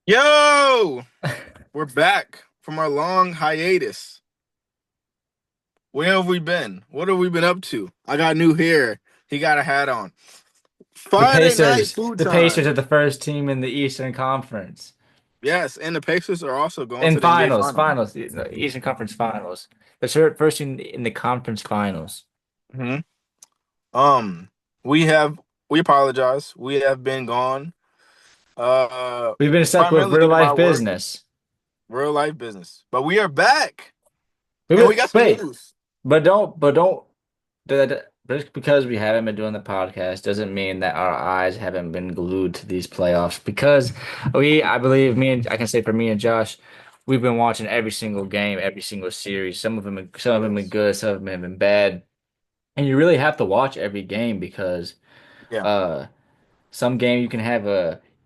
Yo, we're back from our long hiatus. Where have we been? What have we been up to? I got new hair. He got a hat on. The Friday night Pacers, food the Pacers time. are the first team in the Eastern Conference. Yes, and the Pacers are also going In to the NBA finals, Finals. finals, the Eastern Conference Finals. The first team in the conference finals. hmm Um, we have we apologize. We have been gone. We've been stuck with Primarily real due to my life work, business. real life business, but we are back, We and we been, got some wait, news. but don't, just because we haven't been doing the podcast doesn't mean that our eyes haven't been glued to these playoffs. Because I believe I can say for me and Josh, we've been watching every single game, every single series. Some of them been Yes. good, some of them have been bad. And you really have to watch every game because Yeah. uh some game you can have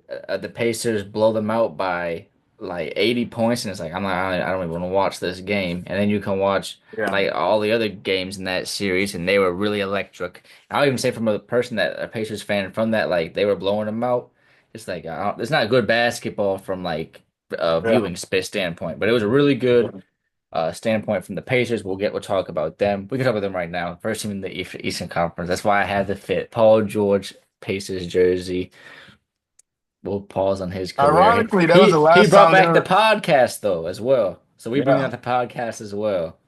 the Pacers blow them out by like 80 points and it's like I don't even want to watch this game. And then you can watch Yeah. like all the other games in that series and they were really electric. I'll even say from a person that a Pacers fan from that like they were blowing them out. It's like it's not good basketball from like a Yeah. viewing standpoint, but it was a really good standpoint from the Pacers. We'll talk about them. We can talk about them right now. First team in the Eastern Conference. That's why I had to fit Paul George Pacers jersey. We'll pause on his career. Ironically, that was the He last brought time they back the were. podcast though as well. So we bring Yeah. out the podcast as well.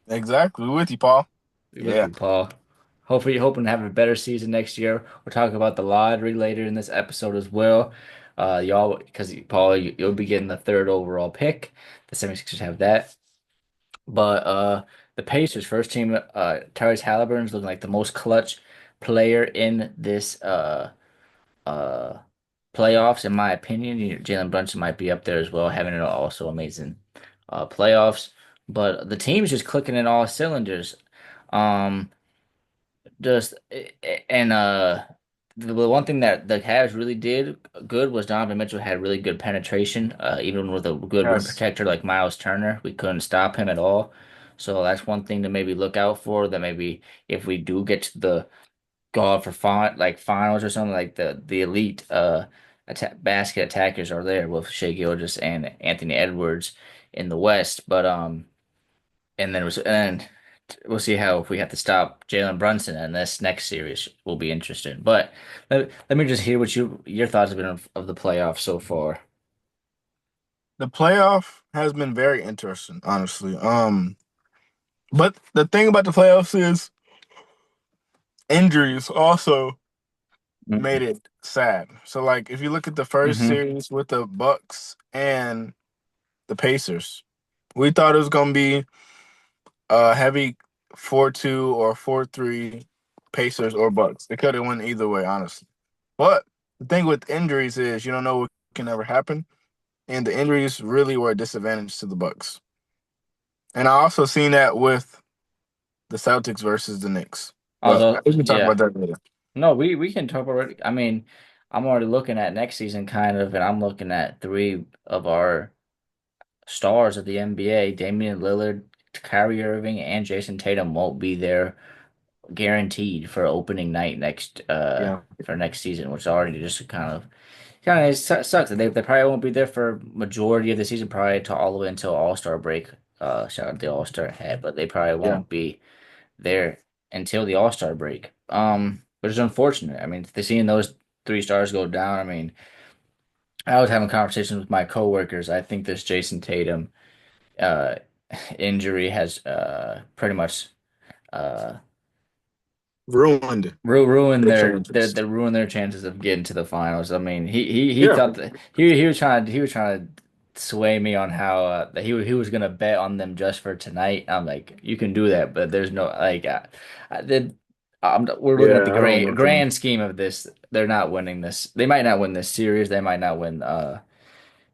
Exactly. We with you, Paul. We with Yeah. you, Paul. Hopefully, hoping to have a better season next year. We'll talk about the lottery later in this episode as well. Y'all, because Paul, you'll be getting the third overall pick. The 76ers have that. But the Pacers first team, Tyrese Halliburton's looking like the most clutch player in this uh playoffs, in my opinion. Jalen Brunson might be up there as well, having an also amazing playoffs. But the team's just clicking in all cylinders. Um, just and the one thing that the Cavs really did good was Donovan Mitchell had really good penetration. Even with a good rim Yes. protector like Miles Turner, we couldn't stop him at all. So that's one thing to maybe look out for. That maybe if we do get to the go out for finals or something like the elite basket attackers are there with Shea Gilgeous and Anthony Edwards in the West. But and we'll see how if we have to stop Jalen Brunson in this next series will be interesting. But let me just hear what your thoughts have been of the playoffs so far. The playoff has been very interesting, honestly. But the thing about the playoffs is injuries also made it sad. So like if you look at the first Mm-hmm. series with the Bucks and the Pacers, we thought it was gonna be a heavy 4-2 or 4-3 Pacers or Bucks. It could have went either way, honestly. But the thing with injuries is you don't know what can ever happen. And the injuries really were a disadvantage to the Bucks. And I also seen that with the Celtics versus the Knicks. But Although, we can talk yeah, about that later. no, we can talk already. I mean, I'm already looking at next season kind of, and I'm looking at three of our stars of the NBA, Damian Lillard, Kyrie Irving, and Jason Tatum won't be there guaranteed for opening night Yeah. for next season, which already just kind of sucks. They probably won't be there for majority of the season, probably to all the way until All-Star break. Shout out the All-Star head, but they probably Yeah. won't be there until the All-Star break. Which is unfortunate. I mean, seeing those three stars go down, I mean, I was having conversations with my coworkers. I think this Jason Tatum uh injury has pretty much uh Ruined ruined their their chances. they ruined their chances of getting to the finals. I mean, he Yeah. thought that he was trying to sway me on how that he was gonna bet on them just for tonight. I'm like, you can do that, but there's no like I did. We're looking at Yeah, the I don't know. grand scheme of this. They're not winning this. They might not win this series. They might not win.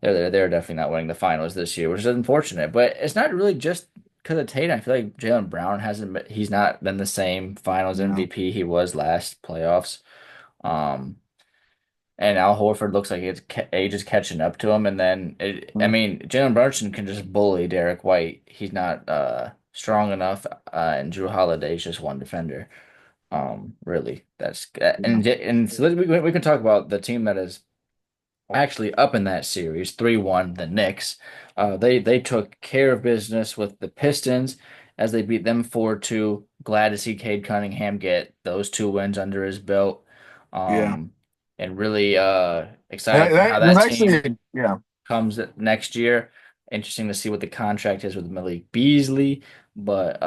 They're definitely not winning the finals this year, which is unfortunate. But it's not really just because of Tatum. I feel like Jalen Brown he's not been the same Finals No. MVP he was last playoffs. Um, and Al Horford looks like age is catching up to him. And then I Mm. mean, Jalen Brunson can just bully Derek White. He's not strong enough. And Drew Holiday's just one defender. Really, that's Yeah. and so we can talk about the team that is actually up in that series 3-1 the Knicks. They took care of business with the Pistons as they beat them 4-2. Glad to see Cade Cunningham get those two wins under his belt. Yeah, Um, and really that, excited for how that was that team actually yeah. comes next year. Interesting to see what the contract is with Malik Beasley, but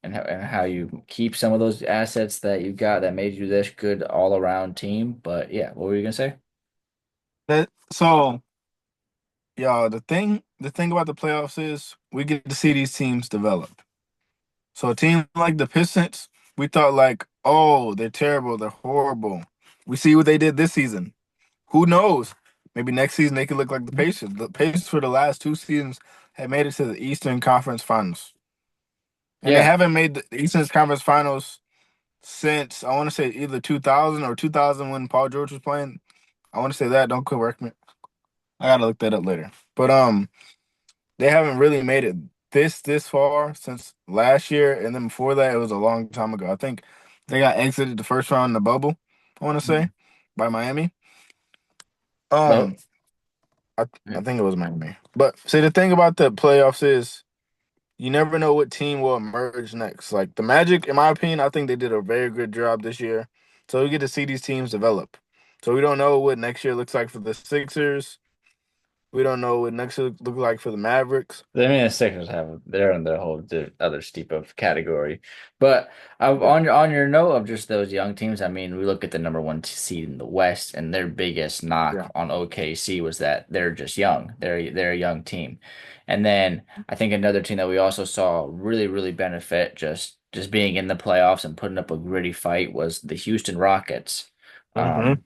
and how you keep some of those assets that you got that made you this good all around team. But yeah, what were you gonna say? That so yeah. The thing about the playoffs is we get to see these teams develop. So a team like the Pistons, we thought like, oh, they're terrible, they're horrible. We see what they did this season. Who knows? Maybe next season they could look like the Pacers. The Pacers for the last two seasons have made it to the Eastern Conference Finals, and they Yeah. haven't made the Eastern Conference Finals since I want to say either 2000 or 2000 when Paul George was playing. I want to say that. Don't correct me. I gotta look that up later. But they haven't really made it this far since last year, and then before that, it was a long time ago. I think they got exited the first round in the bubble. I want to say by Miami. Well, Um, I think it was Miami. But see, the thing about the playoffs is you never know what team will emerge next. Like the Magic, in my opinion, I think they did a very good job this year. So we get to see these teams develop. So we don't know what next year looks like for the Sixers. We don't know what next year look like for the Mavericks. I mean, the Sixers have they're in the whole other steep of category, but Yeah. on your note of just those young teams, I mean, we look at the number one seed in the West, and their biggest Yeah. knock on OKC was that they're just young. They're a young team, and then I think another team that we also saw really benefit just being in the playoffs and putting up a gritty fight was the Houston Rockets. Hmm. Um,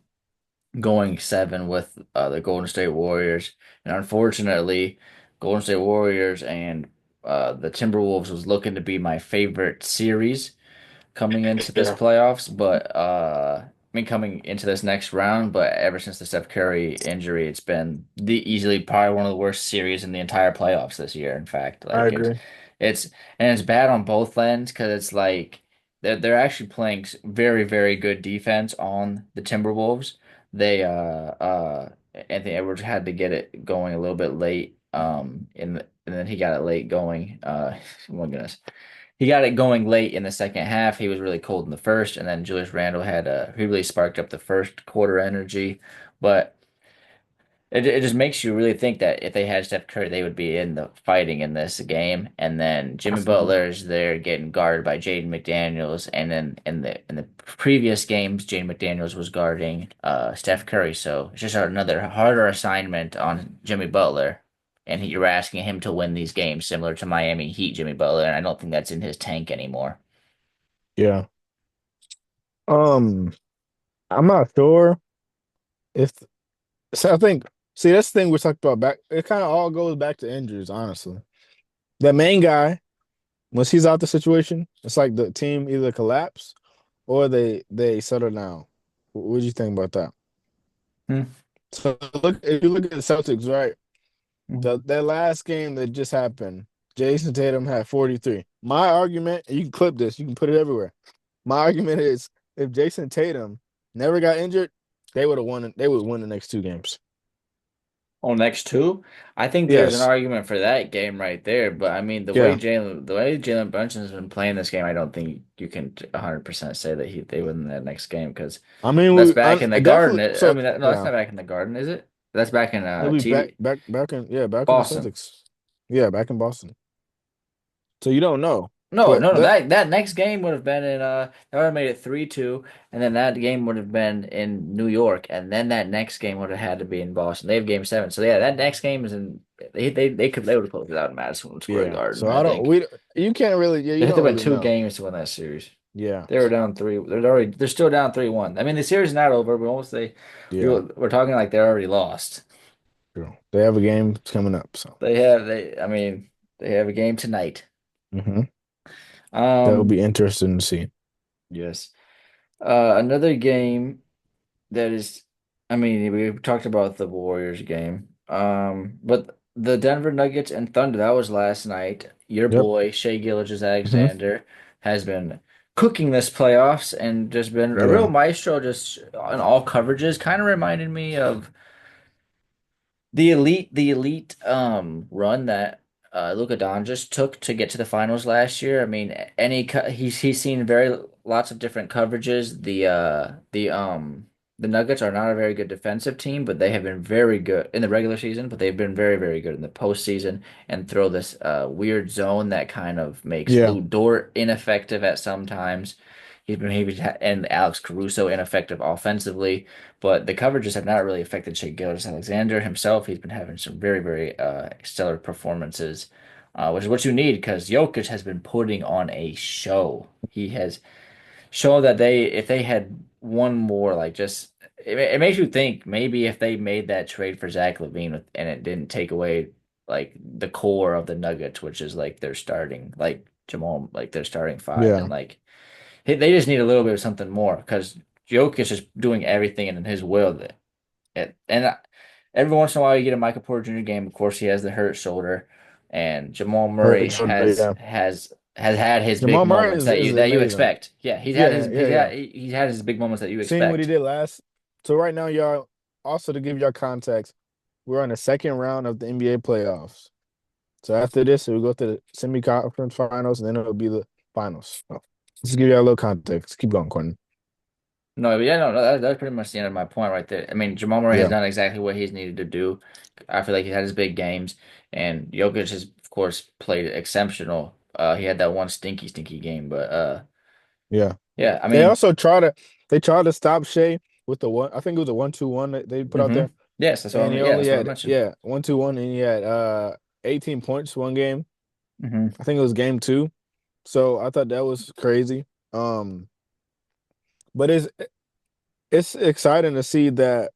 Going seven with the Golden State Warriors. And unfortunately, Golden State Warriors and the Timberwolves was looking to be my favorite series coming into this Yeah. playoffs, but I mean coming into this next round, but ever since the Steph Curry injury, it's been the easily probably one of the worst series in the entire playoffs this year. In fact, I like agree. it's and it's bad on both ends because it's like they're actually playing very good defense on the Timberwolves. They Anthony Edwards had to get it going a little bit late and then he got it late going oh my goodness, he got it going late in the second half. He was really cold in the first, and then Julius Randle had he really sparked up the first quarter energy. But it just makes you really think that if they had Steph Curry, they would be in the fighting in this game. And then Jimmy Absolutely. Butler is there getting guarded by Jaden McDaniels, and then in the previous games, Jaden McDaniels was guarding Steph Curry. So it's just another harder assignment on Jimmy Butler. And you're asking him to win these games, similar to Miami Heat Jimmy Butler, and I don't think that's in his tank anymore. Yeah. Um, I'm not sure if so. I think see that's the thing we talked about back. It kind of all goes back to injuries, honestly. That main guy, once he's out the situation, it's like the team either collapse or they settle down. What do you think about that? Hmm. So look, if you look at the Celtics, right? Mhm. That last game that just happened, Jason Tatum had 43. My argument, and you can clip this, you can put it everywhere. My argument is if Jason Tatum never got injured, they would have won. They would win the next two games. Oh, next two? I think there's an Yes. argument for that game right there. But I mean, Yeah. The way Jalen Brunson's been playing this game, I don't think you can 100% say that they win that next game because I mean, that's back in the Garden. definitely. I So mean, no, that's yeah, not back in the Garden, is it? That's back in he'll be TD back in yeah back in the Boston. Celtics. Yeah, back in Boston. So you don't know, No, but no, no. That next game would have been in that would have made it 3-2, and then that game would have been in New York, and then that next game would have had to be in Boston. They have game seven. So yeah, that next game is in they would have closed it out in Madison Square yeah. Garden, So I I don't. think. You can't really. Yeah, They you have to don't win really two know. games to win that series. Yeah. They were down three. They're still down 3-1. I mean, the series is not over. Yeah. We're talking like they're already lost. True. They have a game coming up, so I mean they have a game tonight. hmm that will Um, be interesting to see. yes. Another game that is, I mean, we talked about the Warriors game. But the Denver Nuggets and Thunder, that was last night. Your Yep. boy, Shea Hmm. Gilgeous-Alexander, has been cooking this playoffs and just been a real Yeah. maestro just on all coverages. Kind of reminded me of The elite run that Luka Doncic took to get to the finals last year. I mean, he's seen very lots of different coverages. The Nuggets are not a very good defensive team, but they have been very good in the regular season, but they've been very, very good in the postseason and throw this weird zone that kind of makes Yeah, Lou Dort ineffective at sometimes. And Alex Caruso ineffective offensively. But the coverages have not really affected Shea Gilgeous-Alexander himself. He's been having some very, very stellar performances, which is what you need because Jokic has been putting on a show. He has shown that if they had one more, like just, it makes you think maybe if they made that trade for Zach LaVine and it didn't take away like the core of the Nuggets, which is like their starting, like Jamal, like their starting five, yeah. and like they just need a little bit of something more because Jokic is doing everything in his will. Every once in a while, you get a Michael Porter Jr. game. Of course, he has the hurt shoulder, and Jamal Murray Hurt shoulder, yeah. has had his big Jamal Murray moments is, that is you amazing. expect. Yeah, Yeah, yeah, yeah. he's had his big moments that you Seeing what he expect. did last. So right now, y'all, also to give y'all context, we're on the second round of the NBA playoffs. So after this, we'll go to the semi-conference finals, and then it'll be the finals. So, just to give y'all a little context. Keep going, Quentin. No, but yeah, no, that's pretty much the end of my point right there. I mean, Jamal Murray has Yeah, done exactly what he's needed to do. I feel like he's had his big games, and Jokic has, of course, played exceptional. He had that one stinky game, but yeah. yeah, I They mean, also they tried to stop Shea with the one. I think it was a 1-2-1 that they put out there, yes, that's what I and he mean. Yeah, only that's what I had mentioned. 1-2-1, and he had 18 points one game. hmm I think it was game two. So I thought that was crazy. But it's exciting to see that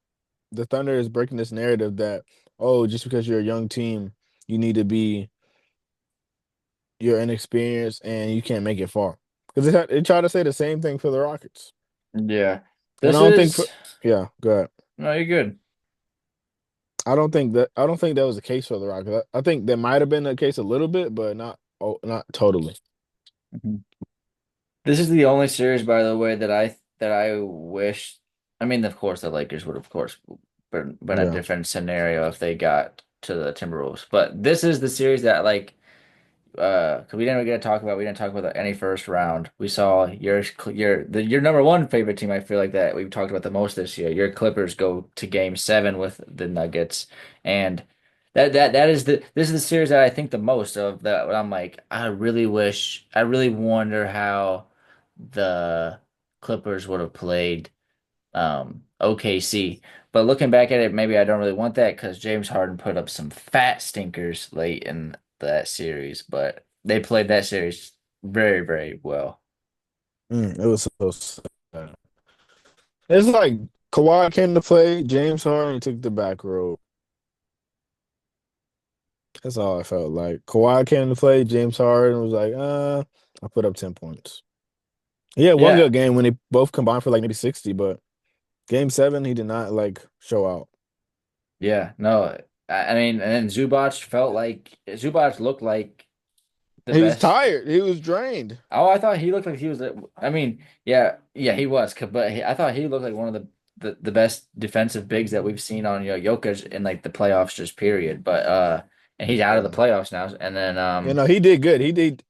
the Thunder is breaking this narrative that, oh, just because you're a young team, you need to be you're inexperienced and you can't make it far. Because they try to say the same thing for the Rockets, Yeah, and this is yeah, go ahead. no, you're good. I don't think that was the case for the Rockets. I think that might have been the case a little bit, but not totally. Mhm. This is the only series, by the way, that I wish. I mean, of course, the Lakers would, of course, been a Yeah, different scenario if they got to the Timberwolves. But this is the series that like. Because we didn't talk about any first round. We saw your number one favorite team. I feel like that we've talked about the most this year. Your Clippers go to Game 7 with the Nuggets, and that is this is the series that I think the most of. That I'm like, I really wonder how the Clippers would have played OKC. But looking back at it, maybe I don't really want that because James Harden put up some fat stinkers late in that series, but they played that series very, very well. it was so sad. It's like Kawhi came to play, James Harden took the back road. That's all I felt like. Kawhi came to play, James Harden was like, I put up 10 points. He had one Yeah, good game when they both combined for like maybe 60, but game seven, he did not like show out. yeah, no, I mean, and then Zubac looked like the He was best. tired. He was drained. Oh, I thought he looked like he was. I mean, yeah, he was. But I thought he looked like one of the best defensive bigs that we've seen on Jokic in like the playoffs, just period. But and he's out of the Yeah. playoffs now, and then You know, he did good.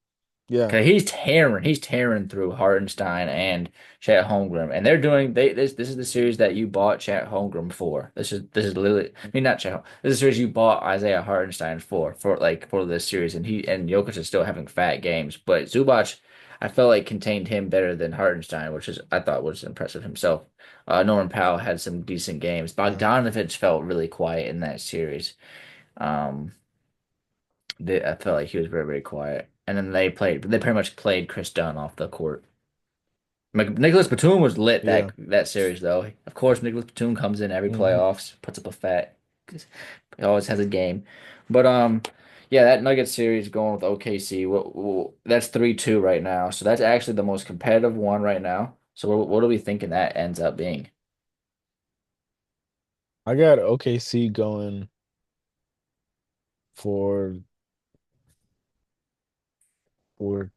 Yeah. cause he's tearing through Hartenstein and Chet Holmgren, and this is the series that you bought Chet Holmgren for. This is literally, I mean not Chet, this is the series you bought Isaiah Hartenstein for this series, and Jokic is still having fat games, but Zubac, I felt like contained him better than Hartenstein, which is I thought was impressive himself. Norman Powell had some decent games. Yeah. Bogdanovich felt really quiet in that series. Um, I felt like he was very, very quiet. And then they pretty much played Chris Dunn off the court. Nicholas Batum was lit Yeah. that series though. Of course, Nicholas Batum comes in every hmm playoffs, puts up a fat, he always has a game. But yeah, that Nuggets series going with OKC. That's 3-2 right now. So that's actually the most competitive one right now. So what are we thinking that ends up being? I got OKC going for for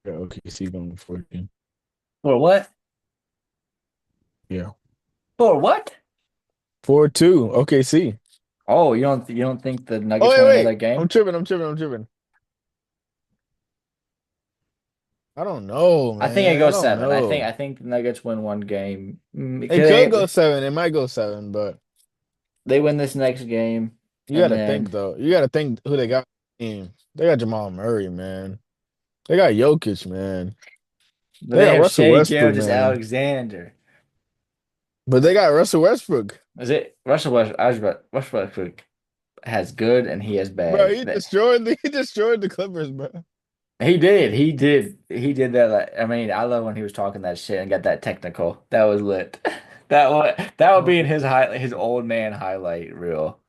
yeah, OKC going for 14. For what? Yeah. For what? 4-2. OKC. Oh, you don't think the Oh Nuggets wait, win wait. another game? I'm tripping. I don't know, I think it man. I goes don't seven. I think know. I think the Nuggets win one game. It could go 7. It might go 7, but They win this next game, you and gotta then think though. You gotta think who they got in the team. They got Jamal Murray, man. They got Jokic, man. but They they got have Russell Shea Westbrook, Gilgeous man. Alexander. But they got Russell Westbrook. Is it Russell Westbrook has good and he has Bro, bad. he destroyed the Clippers, bro. He did that. Like, I mean, I love when he was talking that shit and got that technical. That was lit. That would be in his old man highlight reel.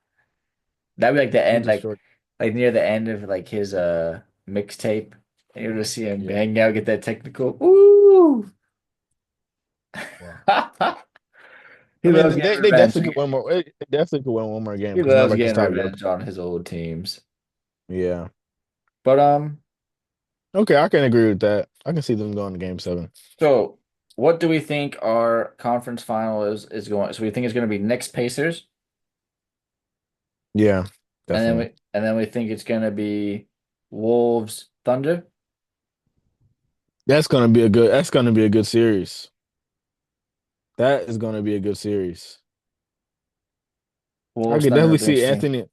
That'd be like the He end, destroyed. like near the end of like his mixtape. And you just see him Yeah, hang out, get that technical. Ooh. yeah. He I loves mean, getting they revenge. definitely could win more. They definitely could win one more game He because loves nobody can getting stop Jokic. revenge on his old teams. Yeah. But Okay, I can agree with that. I can see them going to game 7. so what do we think our conference final is going? So we think it's going to be Knicks Pacers, Yeah, and then definitely. we think it's going to be Wolves Thunder. That's gonna be a good series. That is gonna be a good series. I Wolves can Thunder definitely will be see interesting. Anthony.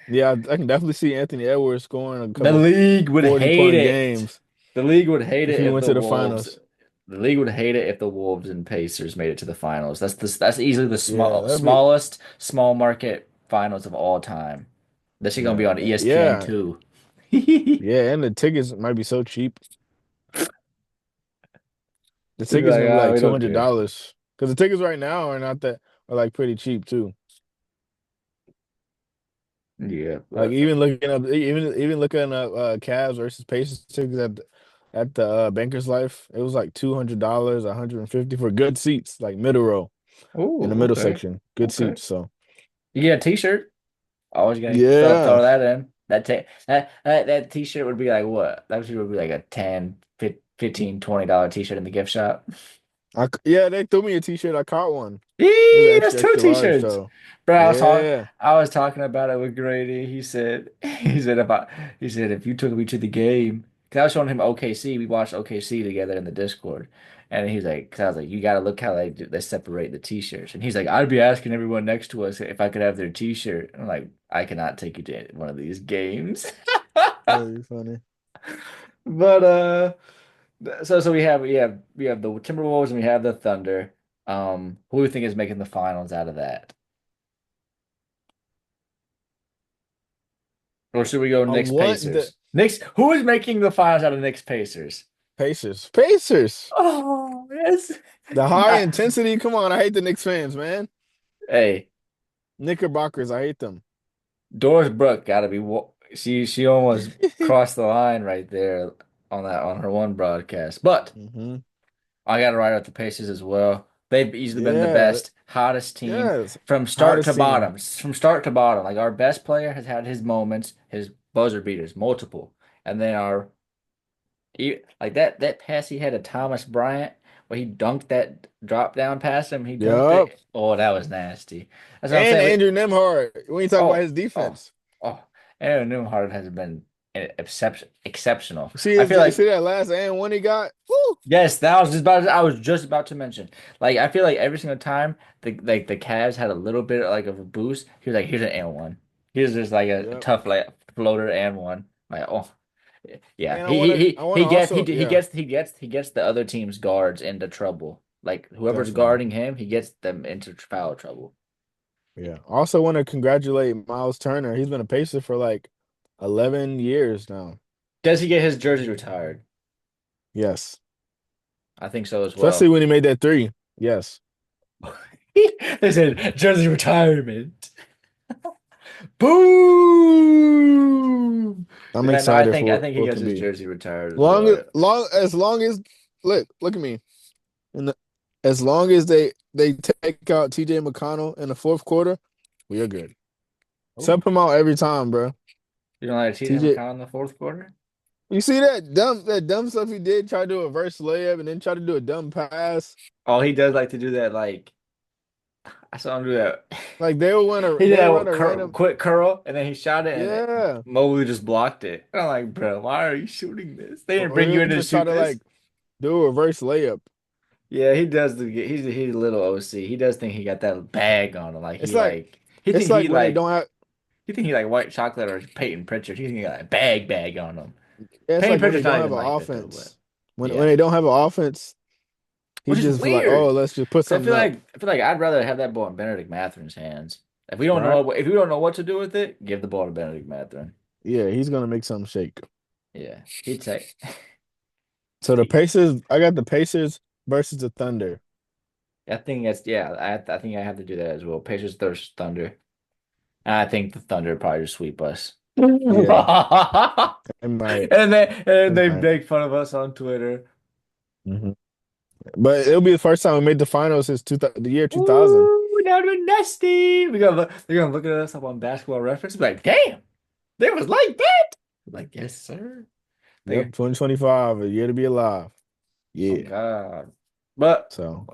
Yeah, I can definitely see Anthony Edwards scoring a The couple league would hate 40-point it. games The league would hate if it he if went the to the Wolves. finals. The league would hate it if the Wolves and Pacers made it to the finals. That's easily the Yeah, that'd be smallest small market finals of all time. This is gonna be yeah, on ESPN yeah, too. yeah, and the tickets might be so cheap. The They'd be tickets like, gonna be ah, like we two don't hundred care. dollars because the tickets right now are not that are like pretty cheap too. Yeah, Like but even looking up Cavs versus Pacers tickets at the Bankers Life, it was like $200, 150 for good seats, like middle row in the oh, middle okay, section, good okay. seats. So You get a T-shirt. Always gonna yeah, throw that in. That T-shirt would be like what? That would be like a 10, 15, $20 T-shirt in the gift shop. yeah, they threw me a T-shirt. I caught one. It was Eee, that's extra two extra large T-shirts. though. Bro, Yeah, I was talking about it with Grady. He said if you took me to the game, because I was showing him OKC, we watched OKC together in the Discord, and he's like, because I was like, you got to look how they separate the T-shirts, and he's like, I'd be asking everyone next to us if I could have their T-shirt. I'm like, I cannot take you to one of these games. that'd be funny. But so we have the Timberwolves and we have the Thunder. Who do you think is making the finals out of that? Or should we go I Knicks want the Pacers? Knicks, who is making the finals out of Knicks Pacers? Pacers. Pacers. Oh, yes. The high intensity. Come on, I hate the Knicks fans, man. Hey, Knickerbockers, I hate them. Doris Brooke gotta be she almost crossed the line right there on her one broadcast. But hmm I got to write out the Pacers as well. They've easily been the Yeah, best, hottest team yes. from start to Hottest team. bottom. From start to bottom. Like our best player has had his moments, his buzzer beaters, multiple. And then like that pass he had to Thomas Bryant where he dunked that drop down past him, he dunked Yup. it. Oh, that was nasty. That's what I'm And saying. Andrew Nemhard. When you talk about Oh, his oh, defense. oh. Aaron Newhart has been exceptional. See I feel you like see that last and one he got? Woo! yes, I was just about to mention. Like I feel like every single time the Cavs had a little bit like of a boost, he was like, here's an and one. Here's just like a Yep. tough like floater and one. Like, oh yeah. And He I wanna he gets also, yeah, he gets the other team's guards into trouble. Like whoever's definitely. guarding him, he gets them into foul trouble. Yeah. Also want to congratulate Miles Turner. He's been a Pacer for like 11 years now. Does he get his jersey retired? Yes. I think so as Especially well. when he made that three. Yes. They said jersey retirement. Boom! I'm Yeah, no, I excited think I for think he it gets to his be. jersey retired as well. As long as look at me. And as long as they take out TJ McConnell in the fourth quarter, we are good. Oh, Sub him out every time, bro. you don't like TJ TJ, McConnell in the fourth quarter? you see that dumb stuff he did, try to do a reverse layup and then try to do a dumb pass. Oh, he does like to do that. Like I saw him do that. Like He did they that run a random. quick curl, and then he shot it, and Yeah. Mobley just blocked it. I'm like, bro, why are you shooting this? They didn't Or bring you he'll in to just try shoot to this. like do a reverse layup. Yeah, he does. He's a little OC. He does think he got that bag on him. It's like He it's think like when they don't have he think he like white chocolate or Peyton Pritchard. He think he got a bag on him. it's Peyton like when they Pritchard's not don't have even an like that though, but offense. When yeah, they don't have an offense, he which is just like, oh, weird. let's just put 'Cause something up. I feel like I'd rather have that ball in Benedict Matherin's hands. Right? If we don't know what to do with it, give the ball to Benedict Matherin. Yeah, he's gonna make something shake. Yeah, he'd say. So the Pacers, I got the Pacers versus the Thunder. I think that's yeah. I think I have to do that as well. Pacers versus Thunder. And I think the Thunder probably just sweep us. Yeah, it might. And It they might. make fun of us on Twitter. Mhm. But it'll be the first time we made the finals since the year 2000. Ooh, that would be nasty. They're gonna look at us up on Basketball Reference, and be like, damn, they was like that. I'm like, yes, sir. Yep, They, 2025, a year to be alive. oh Yeah. God. But So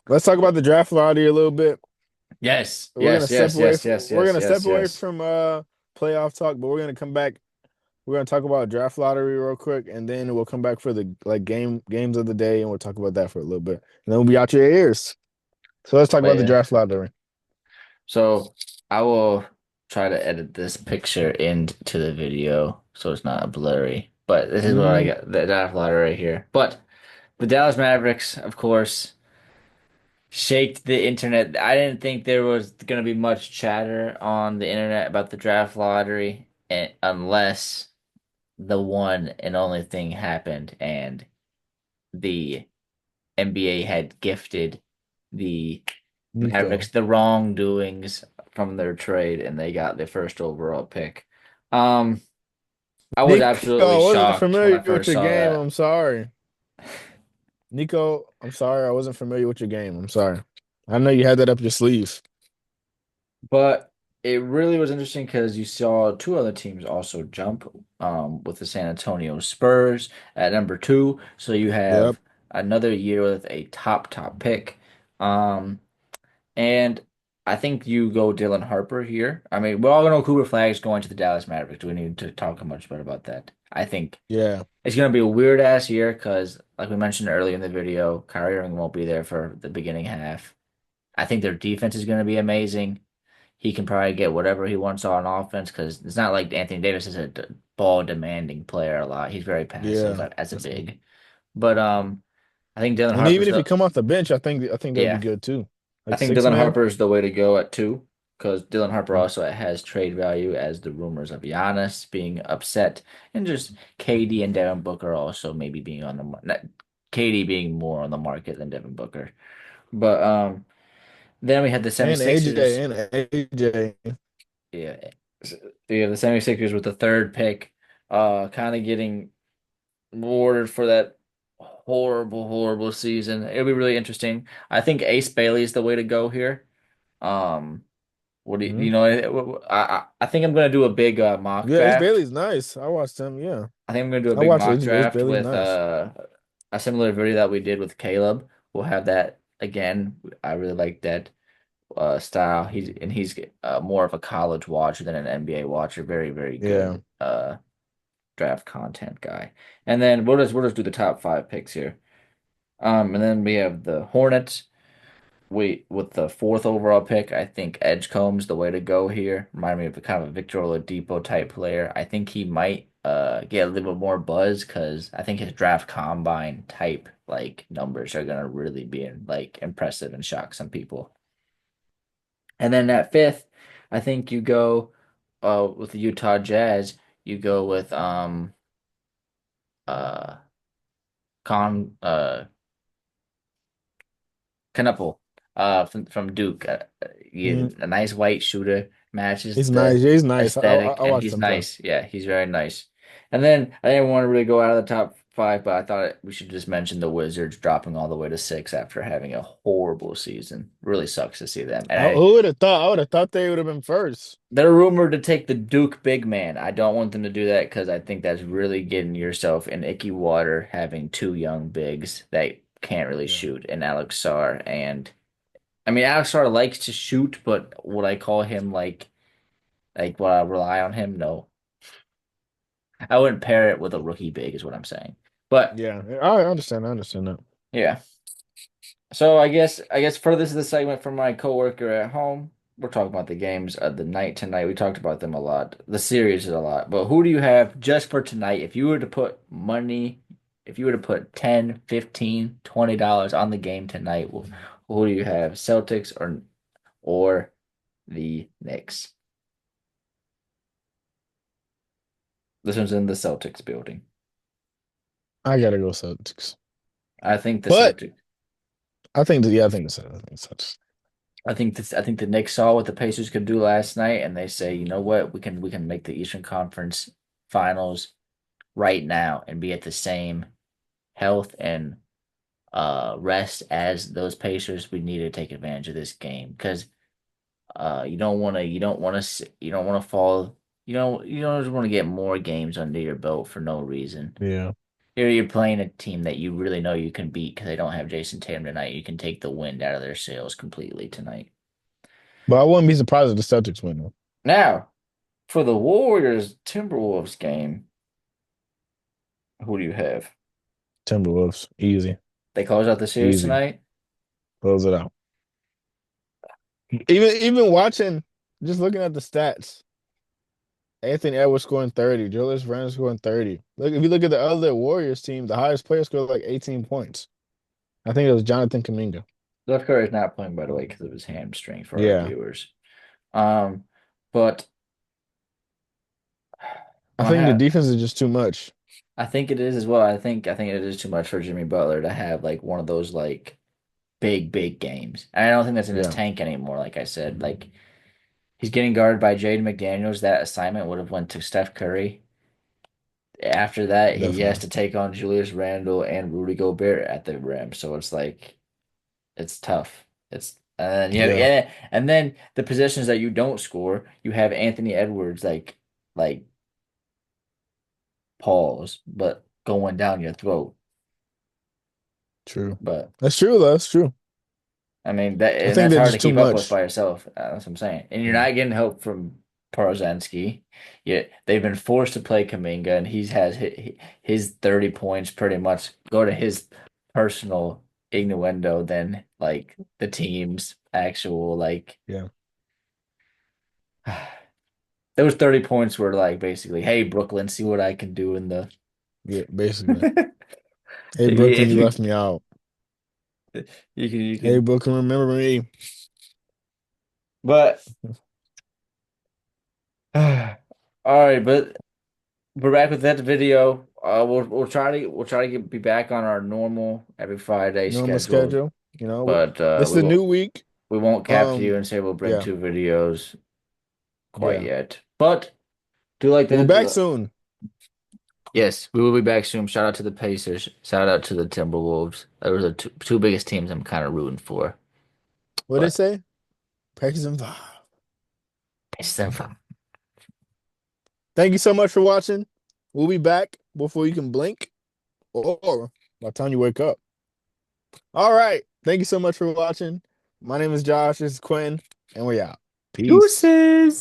let's talk about the draft lottery a little bit. yes, We're gonna yes, step yes, away yes, from yes, yes, yes, yes. playoff talk, but we're gonna come back. We're gonna talk about draft lottery real quick, and then we'll come back for the like games of the day, and we'll talk about that for a little bit, and then we'll be out your ears. So let's talk But about the yeah. draft lottery. So I will try to edit this picture into the video so it's not blurry. But this is what I Mhm. got, the draft lottery right here. But the Dallas Mavericks, of course, shaked the internet. I didn't think there was going to be much chatter on the internet about the draft lottery unless the one and only thing happened and the NBA had gifted the Nico. Mavericks the wrongdoings from their trade and they got the first overall pick. Um, I was Nico, absolutely I wasn't shocked when I familiar with first your saw game. that. I'm sorry. Nico, I'm sorry. I wasn't familiar with your game. I'm sorry. I know you had that up your sleeve. But it really was interesting because you saw two other teams also jump with the San Antonio Spurs at number two. So you Yep. have another year with a top pick. Um, and I think you go Dylan Harper here. I mean, we're all gonna know Cooper Flag's going to the Dallas Mavericks. Do we need to talk much more about that? I think Yeah. it's gonna be a weird ass year because, like we mentioned earlier in the video, Kyrie Irving won't be there for the beginning half. I think their defense is gonna be amazing. He can probably get whatever he wants on offense because it's not like Anthony Davis is a ball demanding player a lot. He's very passive Yeah. as a big. But I think Dylan And Harper's even if you the come off the bench, I think that'd be yeah. good too. I Like think six Dylan man. Harper is the way to go at two because Dylan Harper Mm. also has trade value as the rumors of Giannis being upset and just KD and Devin Booker also maybe being on the market. KD being more on the market than Devin Booker. But then we had the And 76ers. AJ and AJ. Yeah. So we have the 76ers with the third pick, kind of getting rewarded for that horrible season. It'll be really interesting. I think Ace Bailey is the way to go here. Um, what do Mhm. you know? I think I'm gonna do a big mock Yeah, Ace draft. Bailey's nice. I watched him. Yeah. I think I'm gonna do a I big watched mock Ace draft Bailey's with nice. a similar video that we did with Caleb. We'll have that again. I really like that style. He's more of a college watcher than an NBA watcher. Very Yeah. good draft content guy. And then we'll just do the top five picks here. And then we have the Hornets. We with the fourth overall pick, I think Edgecombe's the way to go here. Remind me of a kind of a Victor Oladipo type player. I think he might get a little bit more buzz because I think his draft combine type like numbers are gonna really be like impressive and shock some people. And then at fifth, I think you go with the Utah Jazz. You go with uh Con Knuppel from Duke. Mhm. A nice white shooter matches He's the nice. Yeah, he's nice. aesthetic, I and watched he's him too. nice. Yeah, he's very nice. And then I didn't want to really go out of the top five, but I thought we should just mention the Wizards dropping all the way to six after having a horrible season. Really sucks to see them. And Who would have thought? I would have thought they would have been first. they're rumored to take the Duke big man. I don't want them to do that because I think that's really getting yourself in icky water having two young bigs that can't really Yeah. shoot, and Alex Sarr and I mean, Alex Star likes to shoot, but would I call him like would I rely on him? No, I wouldn't pair it with a rookie big, is what I'm saying. But Yeah, I understand. I understand that. yeah. So I guess for this is the segment from my coworker at home. We're talking about the games of the night tonight. We talked about them a lot. The series is a lot. But who do you have just for tonight? If you were to put money, if you were to put 10, 15, $20 on the game tonight, who do you have? Celtics or the Knicks? This one's in the Celtics building. I gotta go Celtics, I think the but Celtics. I think that yeah, I think the Celtics. I think Celtics. I think the Knicks saw what the Pacers could do last night, and they say, you know what, we can make the Eastern Conference Finals right now and be at the same health and rest as those Pacers. We need to take advantage of this game because you don't want to fall. You don't just want to get more games under your belt for no reason. Yeah, Here you're playing a team that you really know you can beat because they don't have Jason Tatum tonight. You can take the wind out of their sails completely tonight. but I wouldn't be surprised if the Celtics win though. Now, for the Warriors Timberwolves game, who do you have? Timberwolves, easy, They close out the series easy, tonight. close it out. Even watching, just looking at the stats. Anthony Edwards scoring 30, Julius Randle scoring 30. Look, if you look at the other Warriors team, the highest player scored like 18 points. I think it was Jonathan Kuminga. Steph Curry is not playing, by the way, because of his hamstring for our Yeah, viewers. Um, but I on think the ha defense is just too much. I think it is as well. I think it is too much for Jimmy Butler to have like one of those like big games. And I don't think that's in his Yeah, tank anymore. Like I said, like he's getting guarded by Jaden McDaniels. That assignment would have went to Steph Curry. After that, he has definitely. to take on Julius Randle and Rudy Gobert at the rim. So it's like it's tough. It's and Yeah, and then the positions that you don't score, you have Anthony Edwards like pause, but going down your throat. true. But That's true, though. That's true. I mean that I and think that's they're hard to just too keep up with much. by yourself. That's what I'm saying. And you're Yeah, not getting help from Porozensky. Yet they've been forced to play Kaminga, and he's has his 30 points pretty much go to his personal innuendo than like the team's actual like yeah, those 30 points were like basically, hey Brooklyn, see what I can do in the yeah. Basically, hey Brooklyn, if you you left me out. you Hey can Brooklyn, remember me? but all right, but we're back with that video. Be back on our normal every Friday Normal schedule, schedule. You know, but this is a new week. we won't capture you and say we'll bring Yeah, two videos quite yeah. yet. But do like We'll be that. back soon. Yes, we will be back soon. Shout out to the Pacers. Shout out to the Timberwolves. Those are the two biggest teams I'm kind of rooting for. What they But say? Packers and five. it's them fun. Thank you so much for watching. We'll be back before you can blink or by the time you wake up. All right. Thank you so much for watching. My name is Josh. This is Quinn, and we out. Peace. Deuces.